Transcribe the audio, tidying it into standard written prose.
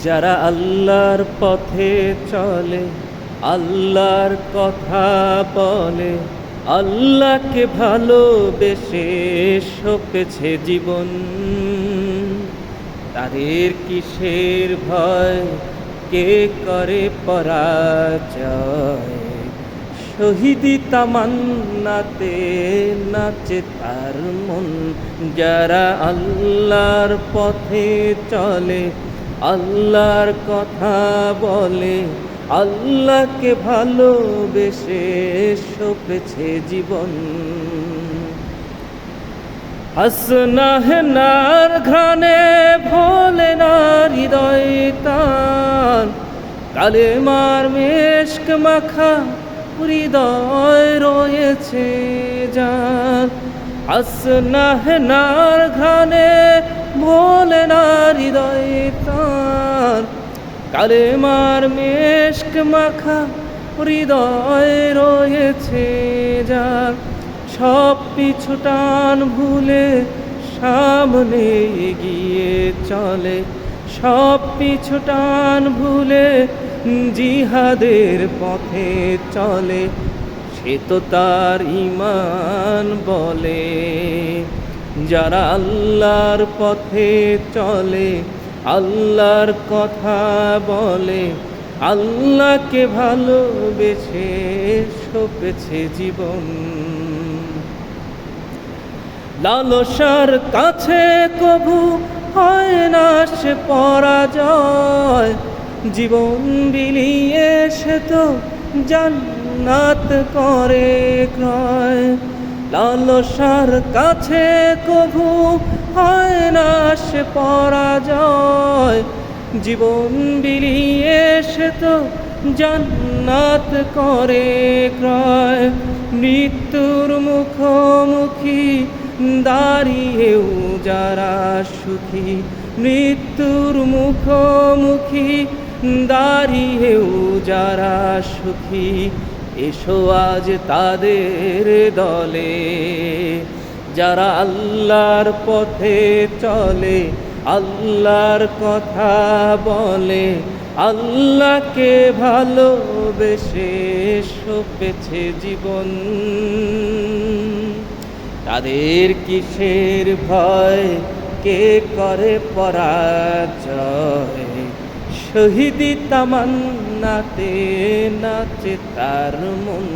যারা আল্লাহর পথে চলে, আল্লাহর কথা বলে, আল্লাহকে ভালোবেসে সপেছে জীবন, তাদের কিসের ভয়, কে করে পরাজয়? শহীদি তামান্নাতে নাচে তার মন। যারা আল্লাহর পথে চলে, আল্লাহর কথা বলে, আল্লাহকে ভালোবেসে সপেছে জীবন। হাসনাহনার ঘ্রাণে ভোলে না হৃদয় তার, কালেমার মেশক মাখা হৃদয় রয়েছে যার। হাসনাহনার ঘ্রাণে ভোলে না হৃদয় তার, কালেমার মেশক মাখা হৃদয় রয়েছে যার। সব পিছু টান ভুলে সামনে এগিয়ে চলে, সব পিছু টান ভুলে জিহাদের পথে চলে, সে তো তার ঈমান বলে। যারা আল্লাহর পথে চলে, আল্লাহর কথা বলে, আল্লাহকে ভালোবেসে সপেছে জীবন। লালসার কাছে কভু হয় না সে পরাজয়, জীবন বিলিয়ে সে তো জান্নাত করে ক্রয়। লালসার কাছে কভু হয় না সে পরাজয়, জীবন বিলিয়ে সে তো জান্নাত করে ক্রয়। মৃত্যুর মুখোমুখি দাঁড়িয়েও যারা সুখী, মৃত্যুর মুখোমুখি দাঁড়িয়েও যারা সুখী, এসো আজ তাদের দলে। যারা আল্লাহর পথে চলে, আল্লাহর কথা বলে, আল্লাহকে ভালোবেসে সপেছে জীবন, তাদের কিসের ভয়, কে করে পরাজয়? শহীদি তামান্নাতে নাচে তার মন।